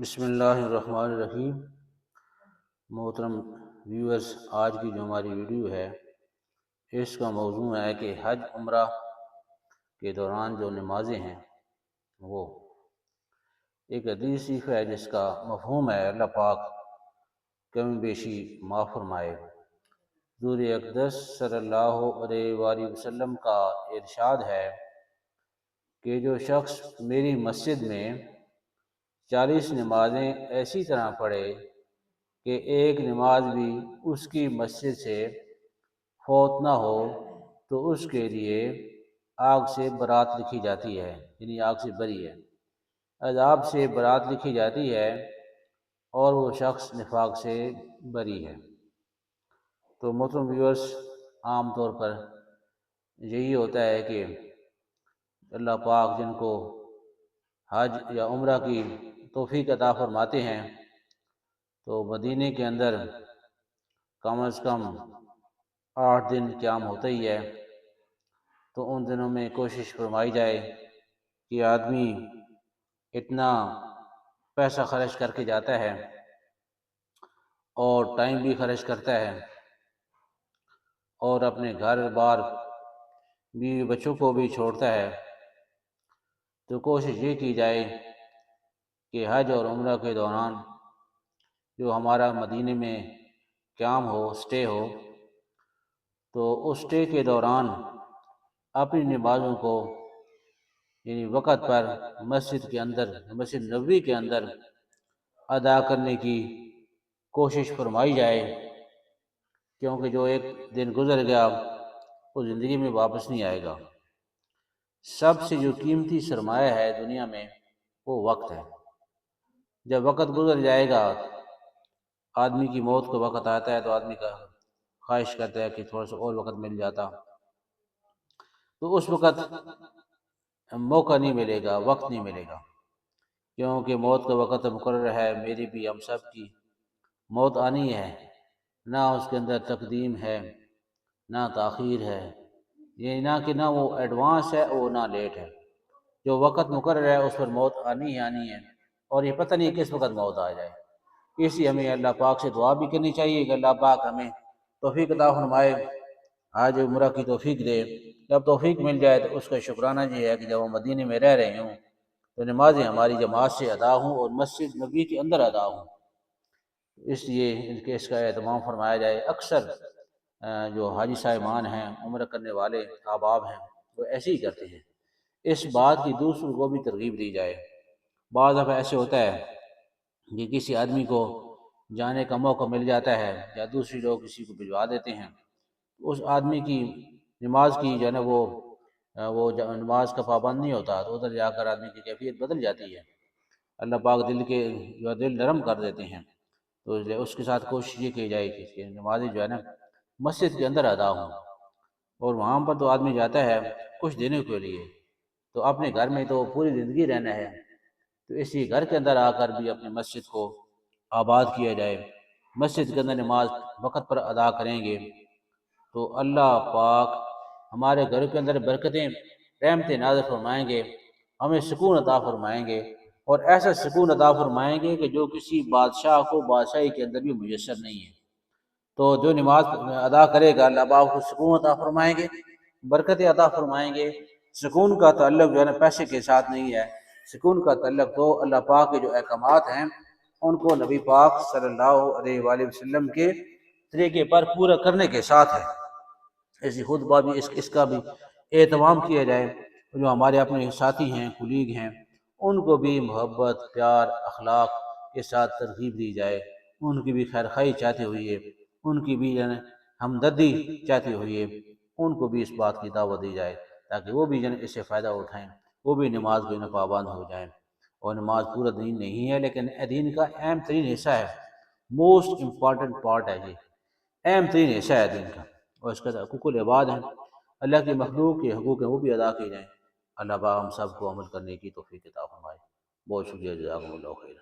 بسم اللہ الرحمن الرحیم۔ محترم ویورز، آج کی جو ہماری ویڈیو ہے اس کا موضوع ہے کہ حج عمرہ کے دوران جو نمازیں ہیں وہ ایک حدیث شریف ہے جس کا مفہوم ہے اللہ پاک کمی بیشی معاف فرمائے۔ حضور اقدس صلی اللہ علیہ وآلہ وسلم کا ارشاد ہے کہ جو شخص میری مسجد میں 40 نمازیں ایسی طرح پڑھے کہ ایک نماز بھی اس کی مسجد سے فوت نہ ہو تو اس کے لیے آگ سے برات لکھی جاتی ہے، یعنی آگ سے بری ہے، عذاب سے برات لکھی جاتی ہے اور وہ شخص نفاق سے بری ہے۔ تو محترم ویورز، عام طور پر یہی ہوتا ہے کہ اللہ پاک جن کو حج یا عمرہ کی توفیق عطا فرماتے ہیں تو مدینے کے اندر کم از کم 8 دن قیام ہوتا ہی ہے، تو ان دنوں میں کوشش فرمائی جائے کہ آدمی اتنا پیسہ خرچ کر کے جاتا ہے اور ٹائم بھی خرچ کرتا ہے اور اپنے گھر بار بیوی بچوں کو بھی چھوڑتا ہے، تو کوشش یہ کی جائے کہ حج اور عمرہ کے دوران جو ہمارا مدینے میں قیام ہو، سٹے ہو، تو اس سٹے کے دوران اپنی نمازوں کو یعنی وقت پر مسجد کے اندر، مسجد نبوی کے اندر ادا کرنے کی کوشش فرمائی جائے، کیونکہ جو ایک دن گزر گیا وہ زندگی میں واپس نہیں آئے گا۔ سب سے جو قیمتی سرمایہ ہے دنیا میں وہ وقت ہے۔ جب وقت گزر جائے گا، آدمی کی موت کا وقت آتا ہے تو آدمی کا خواہش کرتا ہے کہ تھوڑا سا اور وقت مل جاتا، تو اس وقت موقع نہیں ملے گا، وقت نہیں ملے گا، کیونکہ موت کا وقت مقرر ہے، میری بھی ہم سب کی موت آنی ہے، نہ اس کے اندر تقدیم ہے نہ تاخیر ہے، یہ نہ کہ نہ وہ ایڈوانس ہے اور نہ لیٹ ہے۔ جو وقت مقرر ہے اس پر موت آنی ہی آنی ہے، اور یہ پتہ نہیں کس وقت موت آ جائے۔ اس لیے ہمیں اللہ پاک سے دعا بھی کرنی چاہیے کہ اللہ پاک ہمیں توفیق عطا فرمائے، حج عمرہ کی توفیق دے۔ جب توفیق مل جائے تو اس کا شکرانہ یہ ہے کہ جب ہم مدینے میں رہ رہے ہوں تو نمازیں ہماری جماعت سے ادا ہوں اور مسجد نبوی کے اندر ادا ہوں، اس لیے اس کا اہتمام فرمایا جائے۔ اکثر جو حاجی صاحبان ہیں، عمرہ کرنے والے احباب ہیں، وہ ایسے ہی کرتے ہیں۔ اس بات کی دوسروں کو بھی ترغیب دی جائے۔ بعض دفعہ ایسے ہوتا ہے کہ کسی آدمی کو جانے کا موقع مل جاتا ہے یا دوسری لوگ کسی کو بھجوا دیتے ہیں، اس آدمی کی نماز کی جو ہے نا وہ نماز کا پابند نہیں ہوتا، تو ادھر جا کر آدمی کی کیفیت بدل جاتی ہے۔ اللہ پاک دل نرم کر دیتے ہیں، تو اس کے ساتھ کوشش یہ کی جائے کہ نمازیں جو ہے نا مسجد کے اندر ادا ہوں، اور وہاں پر تو آدمی جاتا ہے کچھ دنوں کے لیے، تو اپنے گھر میں تو پوری زندگی رہنا ہے، تو اسی گھر کے اندر آ کر بھی اپنے مسجد کو آباد کیا جائے۔ مسجد کے اندر نماز وقت پر ادا کریں گے تو اللہ پاک ہمارے گھروں کے اندر برکتیں، رحمتیں نازل فرمائیں گے، ہمیں سکون عطا فرمائیں گے، اور ایسا سکون عطا فرمائیں گے کہ جو کسی بادشاہ کو بادشاہی کے اندر بھی میسر نہیں ہے۔ تو جو نماز ادا کرے گا اللہ پاک کو سکون عطا فرمائیں گے، برکتیں عطا فرمائیں گے۔ سکون کا تعلق جو ہے نا پیسے کے ساتھ نہیں ہے، سکون کا تعلق تو اللہ پاک کے جو احکامات ہیں ان کو نبی پاک صلی اللہ علیہ وآلہ وسلم کے طریقے پر پورا کرنے کے ساتھ ہے۔ ایسی خطبہ بھی اس کا بھی اہتمام کیا جائے، جو ہمارے اپنے ساتھی ہیں، کولیگ ہیں، ان کو بھی محبت، پیار، اخلاق کے ساتھ ترغیب دی جائے، ان کی بھی خیر خواہی چاہتے ہوئے، ان کی بھی ہمدردی چاہتے ہوئے ان کو بھی اس بات کی دعوت دی جائے تاکہ وہ بھی اس سے فائدہ اٹھائیں، وہ بھی نماز کے پابند ہو جائیں۔ اور نماز پورا دین نہیں ہے لیکن دین کا اہم ترین حصہ ہے، موسٹ امپورٹنٹ پارٹ ہے، یہ اہم ترین حصہ ہے دین کا، اور اس کا حقوق العباد ہیں، اللہ کی مخلوق کے حقوق ہیں، وہ بھی ادا کیے جائیں۔ اللہ پاک ہم سب کو عمل کرنے کی توفیق عطا فرمائے۔ بہت شکریہ، جزاکم اللہ خیر۔